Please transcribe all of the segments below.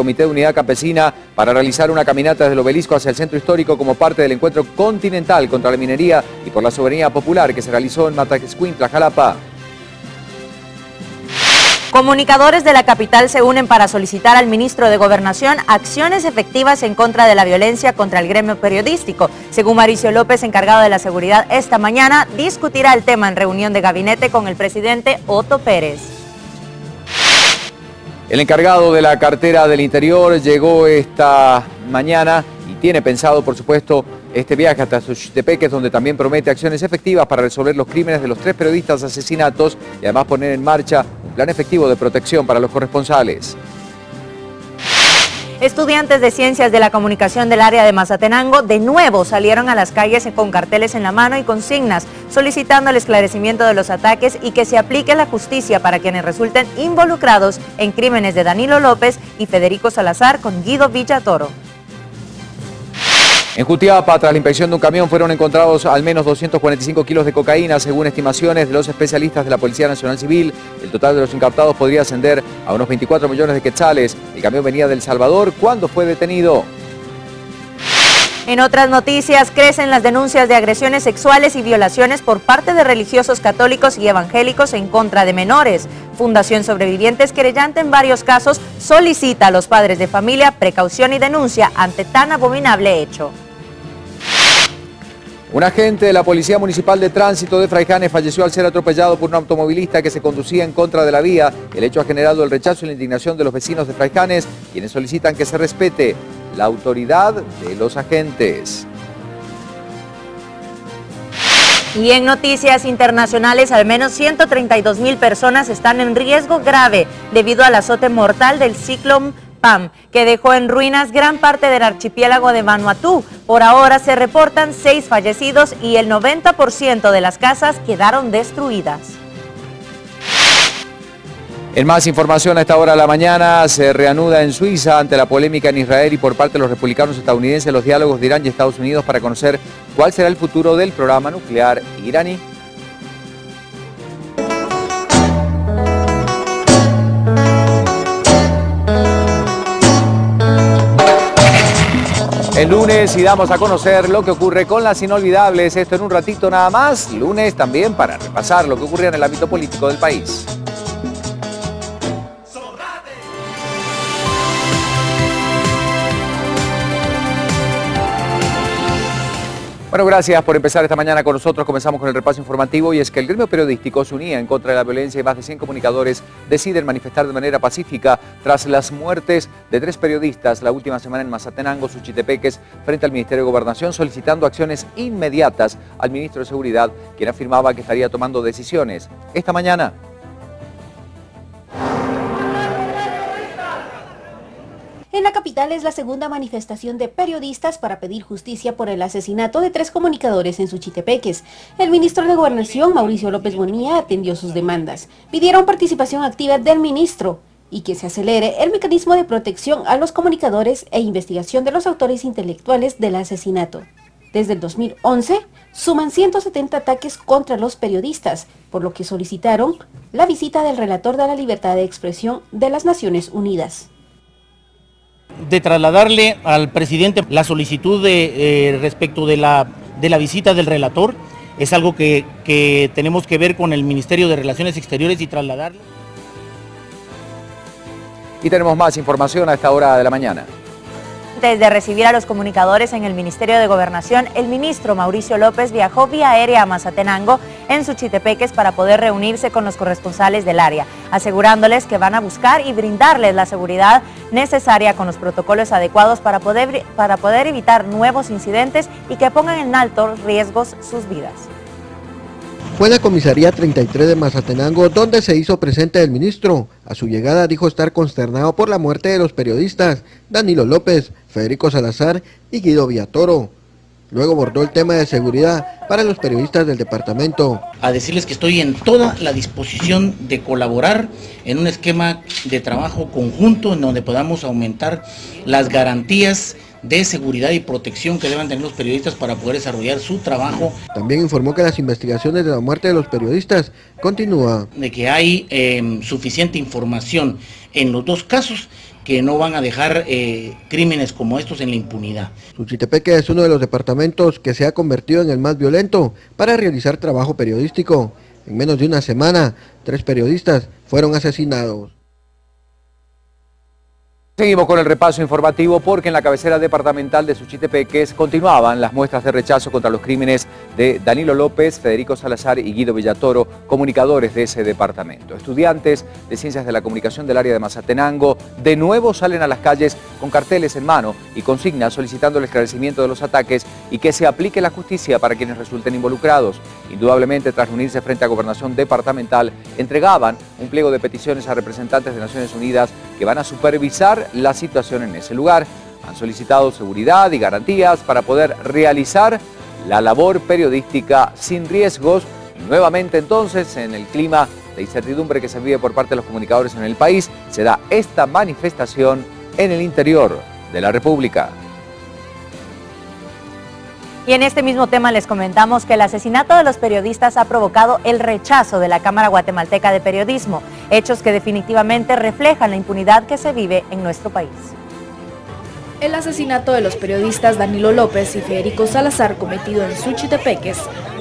Comité de Unidad Campesina para realizar una caminata desde el obelisco hacia el centro histórico como parte del encuentro continental contra la minería y por la soberanía popular que se realizó en Mataquescuintla, Jalapa. Comunicadores de la capital se unen para solicitar al ministro de Gobernación acciones efectivas en contra de la violencia contra el gremio periodístico. Según Mauricio López, encargado de la seguridad, esta mañana discutirá el tema en reunión de gabinete con el presidente Otto Pérez. El encargado de la cartera del Interior llegó esta mañana y tiene pensado, por supuesto, este viaje hasta Suchitepeques, donde también promete acciones efectivas para resolver los crímenes de los 3 periodistas asesinatos y además poner en marcha un plan efectivo de protección para los corresponsales. Estudiantes de Ciencias de la Comunicación del área de Mazatenango de nuevo salieron a las calles con carteles en la mano y consignas, solicitando el esclarecimiento de los ataques y que se aplique la justicia para quienes resulten involucrados en crímenes de Danilo López y Federico Salazar con Guido Villatoro. En Jutiapa, tras la inspección de un camión, fueron encontrados al menos 245 kilos de cocaína, según estimaciones de los especialistas de la Policía Nacional Civil. El total de los incautados podría ascender a unos 24 millones de quetzales. El camión venía de El Salvador cuando fue detenido. En otras noticias, crecen las denuncias de agresiones sexuales y violaciones por parte de religiosos católicos y evangélicos en contra de menores. Fundación Sobrevivientes, querellante en varios casos, solicita a los padres de familia precaución y denuncia ante tan abominable hecho. Un agente de la Policía Municipal de Tránsito de Fraijanes falleció al ser atropellado por un automovilista que se conducía en contra de la vía. El hecho ha generado el rechazo y la indignación de los vecinos de Fraijanes, quienes solicitan que se respete la autoridad de los agentes. Y en noticias internacionales, al menos 132.000 personas están en riesgo grave debido al azote mortal del ciclón Pam, que dejó en ruinas gran parte del archipiélago de Vanuatu. Por ahora se reportan 6 fallecidos y el 90% de las casas quedaron destruidas. En más información, a esta hora de la mañana se reanuda en Suiza ante la polémica en Israel y por parte de los republicanos estadounidenses los diálogos de Irán y Estados Unidos para conocer cuál será el futuro del programa nuclear iraní. El lunes y damos a conocer lo que ocurre con las inolvidables, esto en un ratito nada más, lunes también para repasar lo que ocurría en el ámbito político del país. Bueno, gracias por empezar esta mañana con nosotros. Comenzamos con el repaso informativo y es que el gremio periodístico se unía en contra de la violencia y más de 100 comunicadores deciden manifestar de manera pacífica tras las muertes de 3 periodistas la última semana en Mazatenango, Suchitepeques, frente al Ministerio de Gobernación, solicitando acciones inmediatas al ministro de Seguridad, quien afirmaba que estaría tomando decisiones esta mañana. En la capital es la segunda manifestación de periodistas para pedir justicia por el asesinato de 3 comunicadores en Suchitepeques. El ministro de Gobernación, Mauricio López Bonilla, atendió sus demandas. Pidieron participación activa del ministro y que se acelere el mecanismo de protección a los comunicadores e investigación de los autores intelectuales del asesinato. Desde el 2011, suman 170 ataques contra los periodistas, por lo que solicitaron la visita del relator de la libertad de expresión de las Naciones Unidas. De trasladarle al presidente la solicitud respecto de la visita del relator, es algo que tenemos que ver con el Ministerio de Relaciones Exteriores y trasladarlo. Y tenemos más información a esta hora de la mañana. Antes de recibir a los comunicadores en el Ministerio de Gobernación, el ministro Mauricio López viajó vía aérea a Mazatenango en Suchitepeques para poder reunirse con los corresponsales del área, asegurándoles que van a buscar y brindarles la seguridad necesaria con los protocolos adecuados para poder evitar nuevos incidentes y que pongan en alto riesgos sus vidas. Fue en la comisaría 33 de Mazatenango donde se hizo presente el ministro. A su llegada dijo estar consternado por la muerte de los periodistas Danilo López, Federico Salazar y Guido Villatoro. Luego abordó el tema de seguridad para los periodistas del departamento. A decirles que estoy en toda la disposición de colaborar en un esquema de trabajo conjunto en donde podamos aumentar las garantías de seguridad y protección que deben tener los periodistas para poder desarrollar su trabajo. También informó que las investigaciones de la muerte de los periodistas continúan. De que hay suficiente información en los 2 casos que no van a dejar crímenes como estos en la impunidad. Suchitepeque es uno de los departamentos que se ha convertido en el más violento para realizar trabajo periodístico. En menos de una semana, 3 periodistas fueron asesinados. Seguimos con el repaso informativo porque en la cabecera departamental de Suchitepeques continuaban las muestras de rechazo contra los crímenes de Danilo López, Federico Salazar y Guido Villatoro, comunicadores de ese departamento. Estudiantes de Ciencias de la Comunicación del área de Mazatenango de nuevo salen a las calles con carteles en mano y consignas solicitando el esclarecimiento de los ataques y que se aplique la justicia para quienes resulten involucrados. Indudablemente, tras reunirse frente a Gobernación Departamental, entregaban un pliego de peticiones a representantes de Naciones Unidas que van a supervisar la situación en ese lugar. Han solicitado seguridad y garantías para poder realizar la labor periodística sin riesgos. Y nuevamente entonces, en el clima de incertidumbre que se vive por parte de los comunicadores en el país, se da esta manifestación en el interior de la República. Y en este mismo tema les comentamos que el asesinato de los periodistas ha provocado el rechazo de la Cámara Guatemalteca de Periodismo, hechos que definitivamente reflejan la impunidad que se vive en nuestro país. El asesinato de los periodistas Danilo López y Federico Salazar cometido en Suchitepeques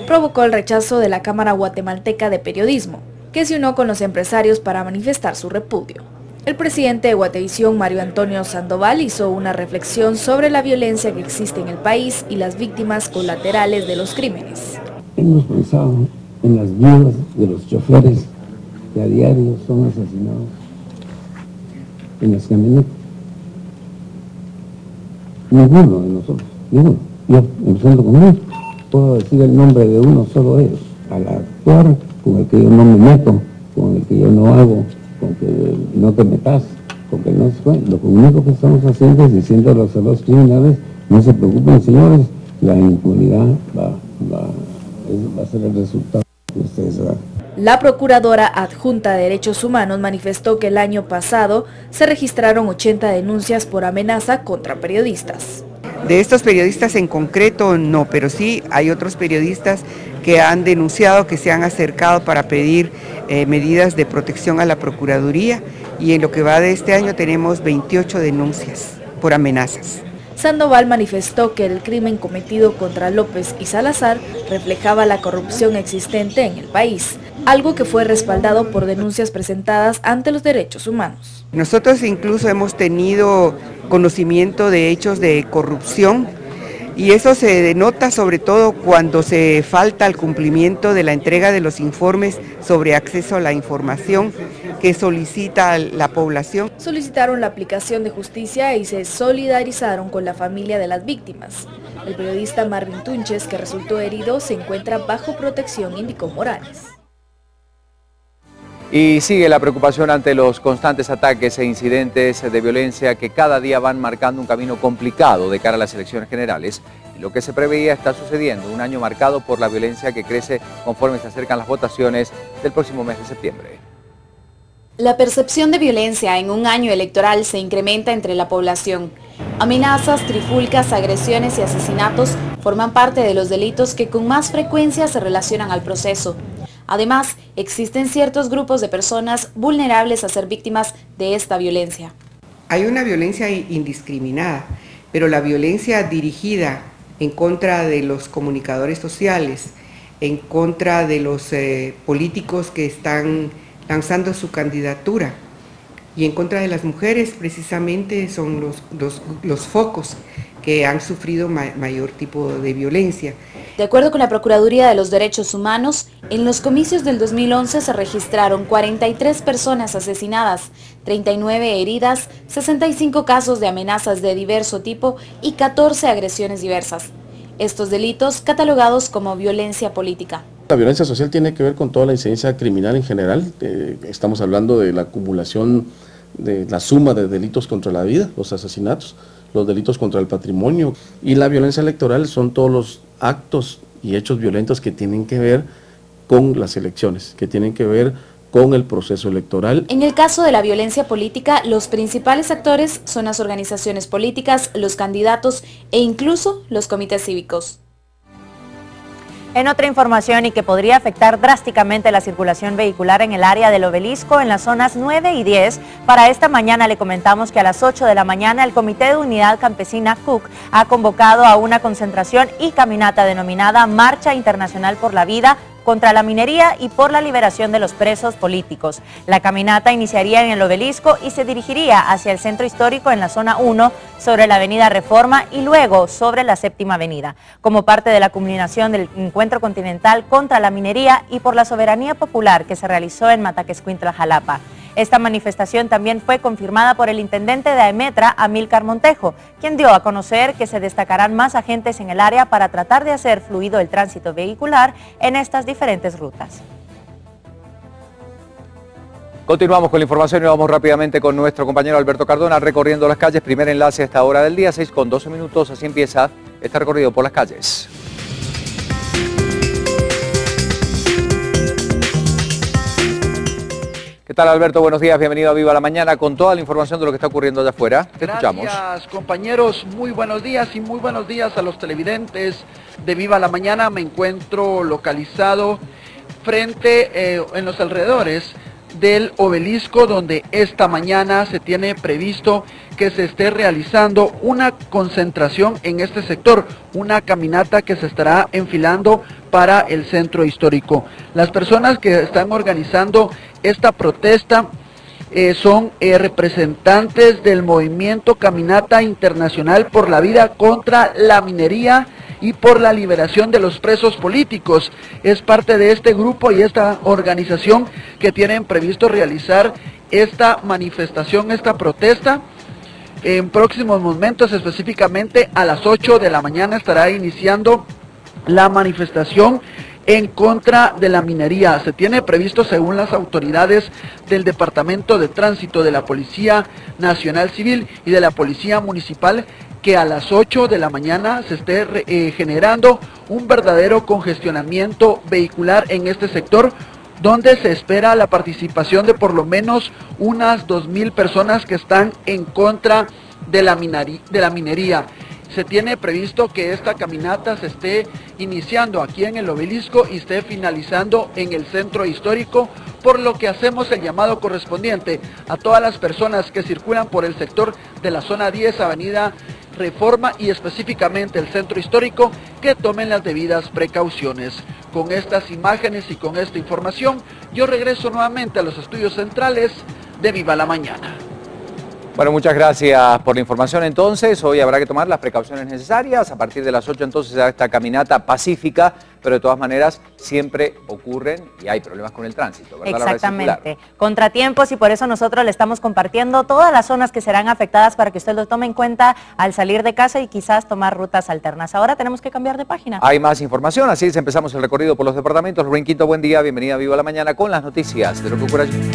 provocó el rechazo de la Cámara Guatemalteca de Periodismo, que se unió con los empresarios para manifestar su repudio. El presidente de Guatevisión, Mario Antonio Sandoval, hizo una reflexión sobre la violencia que existe en el país y las víctimas colaterales de los crímenes. Hemos pensado en las viudas de los choferes que a diario son asesinados en las camionetas. Ninguno de nosotros, ninguno. Yo, empezando conmigo, puedo decir el nombre de uno solo de ellos. Al actuar con el que yo no me meto, con el que yo no hago, con que no te metas, con que no se fue. Lo único que estamos haciendo es diciéndoles a los criminales, no se preocupen señores, la impunidad va a ser el resultado que ustedes hagan. La Procuradora Adjunta de Derechos Humanos manifestó que el año pasado se registraron 80 denuncias por amenaza contra periodistas. De estos periodistas en concreto no, pero sí hay otros periodistas que han denunciado, que se han acercado para pedir medidas de protección a la Procuraduría, y en lo que va de este año tenemos 28 denuncias por amenazas. Sandoval manifestó que el crimen cometido contra López y Salazar reflejaba la corrupción existente en el país, algo que fue respaldado por denuncias presentadas ante los derechos humanos. Nosotros incluso hemos tenido conocimiento de hechos de corrupción, y eso se denota sobre todo cuando se falta el cumplimiento de la entrega de los informes sobre acceso a la información que solicita la población. Solicitaron la aplicación de justicia y se solidarizaron con la familia de las víctimas. El periodista Marvin Tunches, que resultó herido, se encuentra bajo protección, indicó Morales. Y sigue la preocupación ante los constantes ataques e incidentes de violencia que cada día van marcando un camino complicado de cara a las elecciones generales. Y lo que se preveía está sucediendo, un año marcado por la violencia que crece conforme se acercan las votaciones del próximo mes de septiembre. La percepción de violencia en un año electoral se incrementa entre la población. Amenazas, trifulcas, agresiones y asesinatos forman parte de los delitos que con más frecuencia se relacionan al proceso. Además, existen ciertos grupos de personas vulnerables a ser víctimas de esta violencia. Hay una violencia indiscriminada, pero la violencia dirigida en contra de los comunicadores sociales, en contra de los políticos que están lanzando su candidatura, y en contra de las mujeres precisamente son los focos que han sufrido mayor tipo de violencia. De acuerdo con la Procuraduría de los Derechos Humanos, en los comicios del 2011 se registraron 43 personas asesinadas, 39 heridas, 65 casos de amenazas de diverso tipo y 14 agresiones diversas. Estos delitos catalogados como violencia política. La violencia social tiene que ver con toda la incidencia criminal en general. Estamos hablando de la acumulación de la suma de delitos contra la vida, los asesinatos, los delitos contra el patrimonio, y la violencia electoral son todos los actos y hechos violentos que tienen que ver con las elecciones, que tienen que ver con el proceso electoral. En el caso de la violencia política, los principales actores son las organizaciones políticas, los candidatos e incluso los comités cívicos. En otra información y que podría afectar drásticamente la circulación vehicular en el área del Obelisco en las zonas 9 y 10, para esta mañana le comentamos que a las 8 de la mañana el Comité de Unidad Campesina CUC ha convocado a una concentración y caminata denominada Marcha Internacional por la Vida contra la minería y por la liberación de los presos políticos. La caminata iniciaría en el Obelisco y se dirigiría hacia el centro histórico en la zona 1 sobre la avenida Reforma y luego sobre la Séptima Avenida, como parte de la culminación del Encuentro Continental contra la Minería y por la Soberanía Popular que se realizó en Mataquescuintla, Jalapa. Esta manifestación también fue confirmada por el intendente de Aemetra, Amílcar Montejo, quien dio a conocer que se destacarán más agentes en el área para tratar de hacer fluido el tránsito vehicular en estas diferentes rutas. Continuamos con la información y vamos rápidamente con nuestro compañero Alberto Cardona recorriendo las calles. Primer enlace a esta hora del día, 6:12. Así empieza este recorrido por las calles. ¿Qué tal, Alberto? Buenos días, bienvenido a Viva la Mañana con toda la información de lo que está ocurriendo allá afuera. Te escuchamos. Gracias, compañeros, muy buenos días y muy buenos días a los televidentes de Viva la Mañana. Me encuentro localizado frente, en los alrededores del Obelisco, donde esta mañana se tiene previsto que se esté realizando una concentración en este sector, una caminata que se estará enfilando para el centro histórico. Las personas que están organizando esta protesta son representantes del movimiento Caminata Internacional por la Vida contra la Minería y por la liberación de los presos políticos. Es parte de este grupo y esta organización que tienen previsto realizar esta manifestación, esta protesta. En próximos momentos, específicamente a las 8 de la mañana, estará iniciando la manifestación en contra de la minería. Se tiene previsto, según las autoridades del Departamento de Tránsito de la Policía Nacional Civil y de la Policía Municipal, que a las 8 de la mañana se esté generando un verdadero congestionamiento vehicular en este sector, donde se espera la participación de por lo menos unas 2,000 personas que están en contra de la minería. Se tiene previsto que esta caminata se esté iniciando aquí en el Obelisco y esté finalizando en el centro histórico, por lo que hacemos el llamado correspondiente a todas las personas que circulan por el sector de la zona 10, avenida Reforma y específicamente el centro histórico, que tomen las debidas precauciones. Con estas imágenes y con esta información, yo regreso nuevamente a los estudios centrales de Viva la Mañana. Bueno, muchas gracias por la información. Entonces, hoy habrá que tomar las precauciones necesarias. A partir de las 8 entonces será esta caminata pacífica, pero de todas maneras siempre ocurren y hay problemas con el tránsito, ¿verdad? Exactamente, contratiempos, y por eso nosotros le estamos compartiendo todas las zonas que serán afectadas para que usted lo tome en cuenta al salir de casa y quizás tomar rutas alternas. Ahora tenemos que cambiar de página. Hay más información, así es, empezamos el recorrido por los departamentos. Lorraine Quinto, buen día, bienvenida a Viva la Mañana con las noticias de lo que ocurre allí.